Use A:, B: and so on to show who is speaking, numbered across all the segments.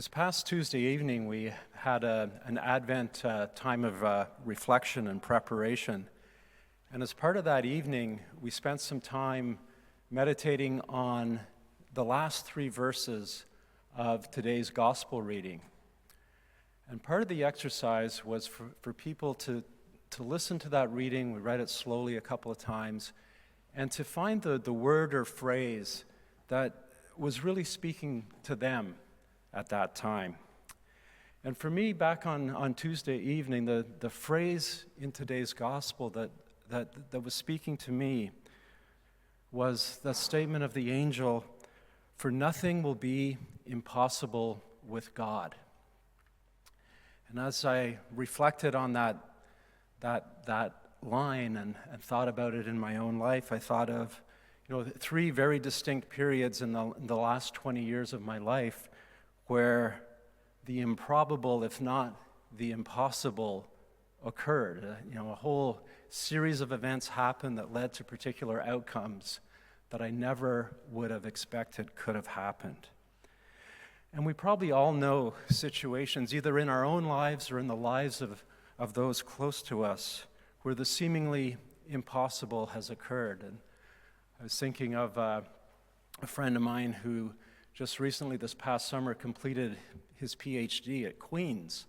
A: This past Tuesday evening, we had an Advent time of reflection and preparation. And as part of that evening, we spent some time meditating on the last three verses of today's gospel reading. And part of the exercise was for people to listen to that reading. We read it slowly a couple of times, and to find the word or phrase that was really speaking to them at that time. And for me, back on Tuesday evening, the phrase in today's gospel that was speaking to me was the statement of the angel, "For nothing will be impossible with God." And as I reflected on that line and thought about it in my own life, I thought of three very distinct periods in the last 20 years of my life where the improbable, if not the impossible, occurred. A whole series of events happened that led to particular outcomes that I never would have expected could have happened. And we probably all know situations, either in our own lives or in the lives of those close to us, where the seemingly impossible has occurred. And I was thinking of a friend of mine who just recently, this past summer, completed his PhD at Queen's.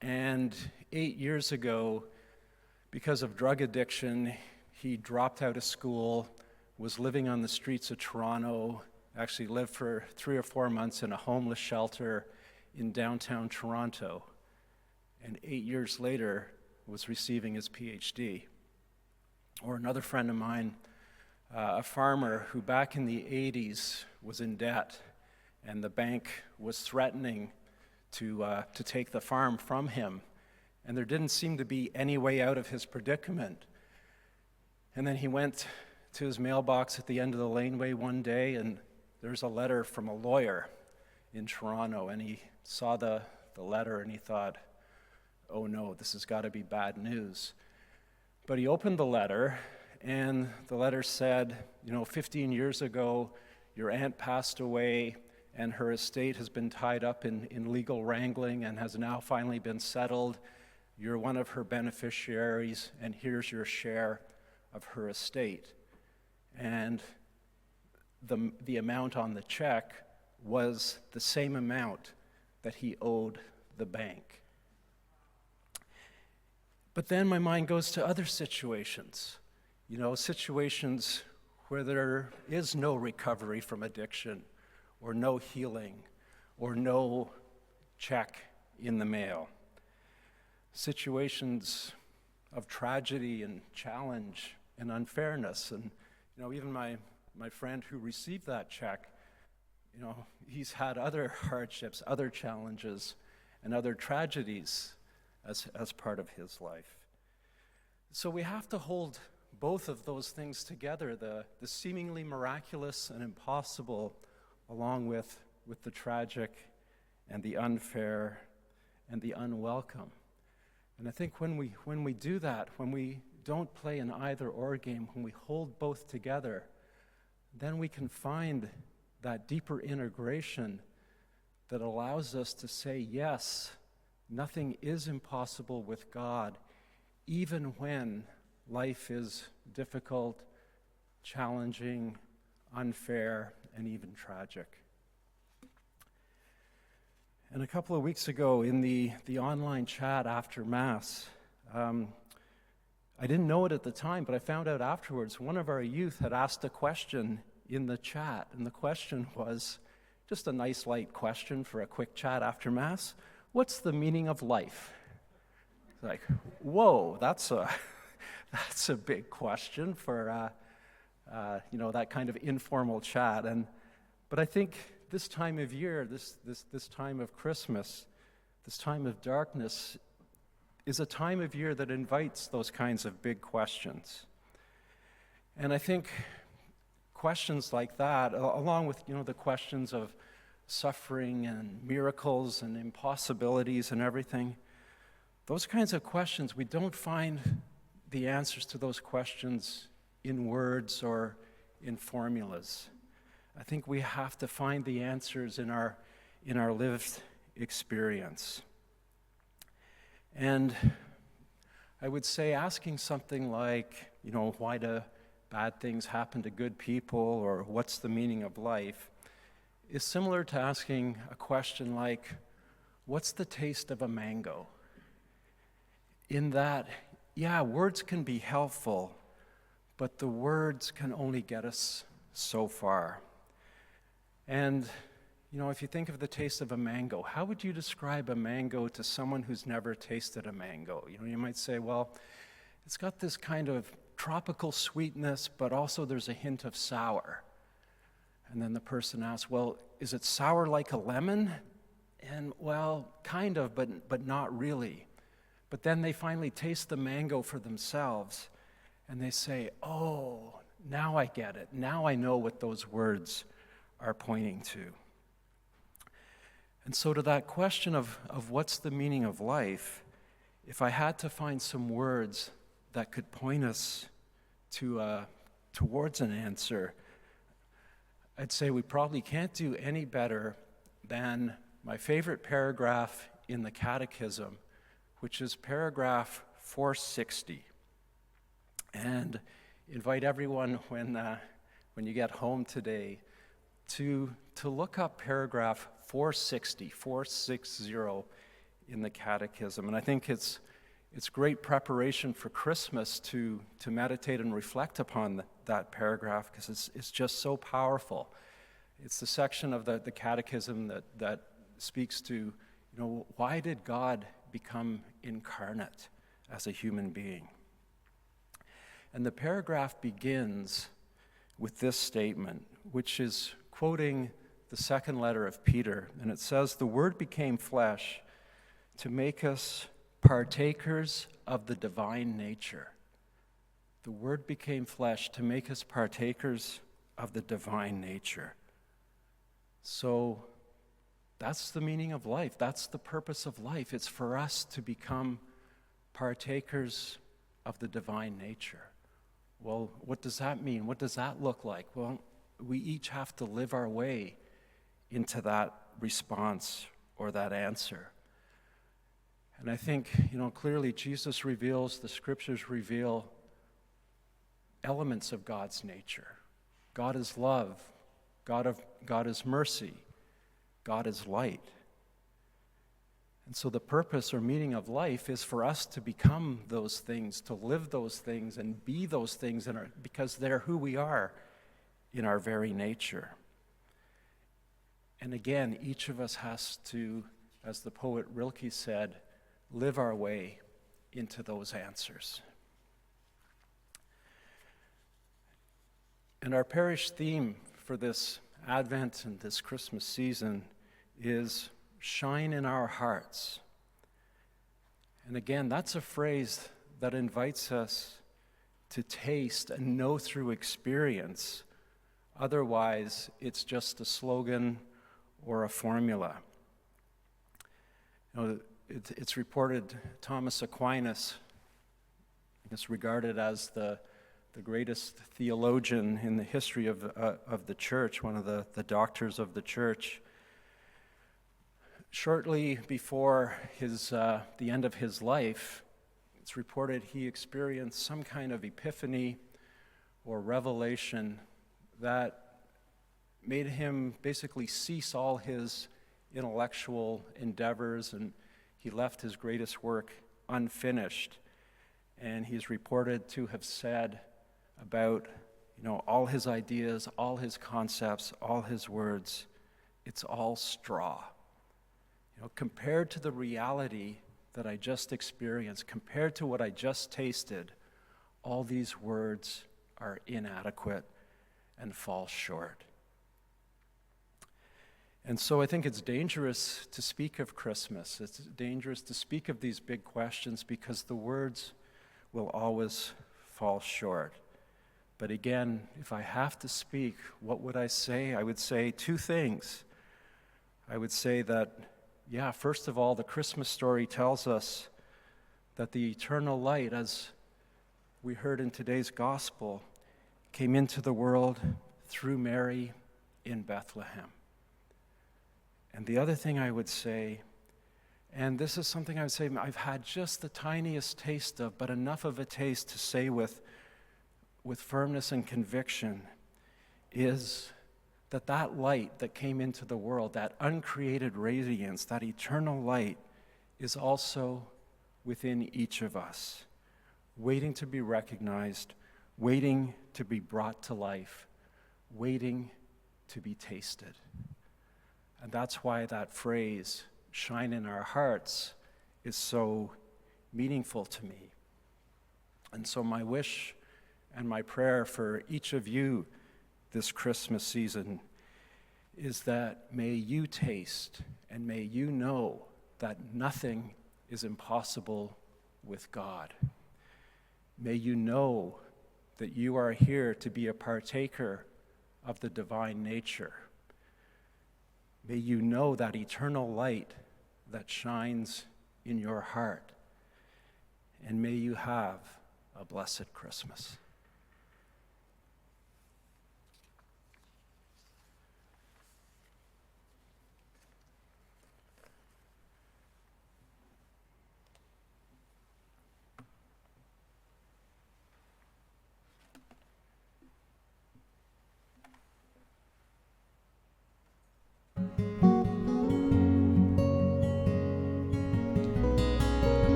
A: And 8 years ago, because of drug addiction, he dropped out of school, was living on the streets of Toronto, actually lived for 3 or 4 months in a homeless shelter in downtown Toronto. And 8 years later, was receiving his PhD. Or another friend of mine, a farmer who back in the 80s was in debt, and the bank was threatening to take the farm from him, and there didn't seem to be any way out of his predicament. And then he went to his mailbox at the end of the laneway one day, and there's a letter from a lawyer in Toronto, and he saw the letter and he thought, "Oh no, this has got to be bad news." But he opened the letter, and the letter said, 15 years ago, your aunt passed away, and her estate has been tied up in legal wrangling and has now finally been settled. You're one of her beneficiaries, and here's your share of her estate. And the amount on the check was the same amount that he owed the bank. But then my mind goes to other situations. Situations where there is no recovery from addiction, or no healing, or no check in the mail. Situations of tragedy and challenge and unfairness. And, even my friend who received that check, he's had other hardships, other challenges, and other tragedies as part of his life. So we have to hold both of those things together, the seemingly miraculous and impossible, along with the tragic and the unfair and the unwelcome. And I think when we do that, when we don't play an either-or game, when we hold both together, then we can find that deeper integration that allows us to say, yes, nothing is impossible with God, even when life is difficult, challenging, unfair, and even tragic. And a couple of weeks ago in the online chat after Mass, I didn't know it at the time, but I found out afterwards, one of our youth had asked a question in the chat, and the question was just a nice light question for a quick chat after Mass. What's the meaning of life? It's like, whoa, that's a big question for that kind of informal chat. But I think this time of year, this time of Christmas, this time of darkness, is a time of year that invites those kinds of big questions. And I think questions like that, along with the questions of suffering and miracles and impossibilities and everything, those kinds of questions, we don't find the answers to those questions in words or in formulas. I think we have to find the answers in our in our lived experience. And I would say asking something like, why do bad things happen to good people, or what's the meaning of life, is similar to asking a question like, what's the taste of a mango? In that, words can be helpful, but the words can only get us so far. And, if you think of the taste of a mango, how would you describe a mango to someone who's never tasted a mango? You might say, well, it's got this kind of tropical sweetness, but also there's a hint of sour. And then the person asks, well, is it sour like a lemon? And, well, kind of, but not really. But then they finally taste the mango for themselves, and they say, oh, now I get it. Now I know what those words are pointing to. And so to that question of what's the meaning of life, if I had to find some words that could point us towards an answer, I'd say we probably can't do any better than my favorite paragraph in the Catechism, which is paragraph 460. And invite everyone when you get home today to look up paragraph 460 in the Catechism. And I think it's great preparation for Christmas to meditate and reflect upon that paragraph, because it's just so powerful. It's the section of the Catechism that speaks to, why did God become incarnate as a human being? And the paragraph begins with this statement, which is quoting the second letter of Peter, and it says, "The Word became flesh to make us partakers of the divine nature." The Word became flesh to make us partakers of the divine nature. So that's the meaning of life. That's the purpose of life. It's for us to become partakers of the divine nature. Well, what does that mean? What does that look like? Well, we each have to live our way into that response or that answer. And I think, clearly Jesus reveals, the scriptures reveal elements of God's nature. God is love. God is mercy. God is light. And so the purpose or meaning of life is for us to become those things, to live those things and be those things because they're who we are in our very nature. And again, each of us has to, as the poet Rilke said, live our way into those answers. And our parish theme for this Advent and this Christmas season is shine in our hearts. And again, that's a phrase that invites us to taste and know through experience. Otherwise, it's just a slogan or a formula. It's reported Thomas Aquinas is regarded as the greatest theologian in the history of the church, one of the doctors of the church. Shortly before the end of his life, it's reported he experienced some kind of epiphany or revelation that made him basically cease all his intellectual endeavors, and he left his greatest work unfinished. And he's reported to have said about, all his ideas, all his concepts, all his words, it's all straw. Compared to the reality that I just experienced, compared to what I just tasted, all these words are inadequate and fall short. And so I think it's dangerous to speak of Christmas. It's dangerous to speak of these big questions because the words will always fall short. But again, if I have to speak, what would I say? I would say two things. I would say that, first of all, the Christmas story tells us that the eternal light, as we heard in today's gospel, came into the world through Mary in Bethlehem. And the other thing I would say, and this is something I would say I've had just the tiniest taste of, but enough of a taste to say with firmness and conviction, is that that light that came into the world, that uncreated radiance, that eternal light, is also within each of us, waiting to be recognized, waiting to be brought to life, waiting to be tasted. And that's why that phrase, shine in our hearts, is so meaningful to me. And so my wish and my prayer for each of you this Christmas season is that may you taste and may you know that nothing is impossible with God. May you know that you are here to be a partaker of the divine nature. May you know that eternal light that shines in your heart. And may you have a blessed Christmas.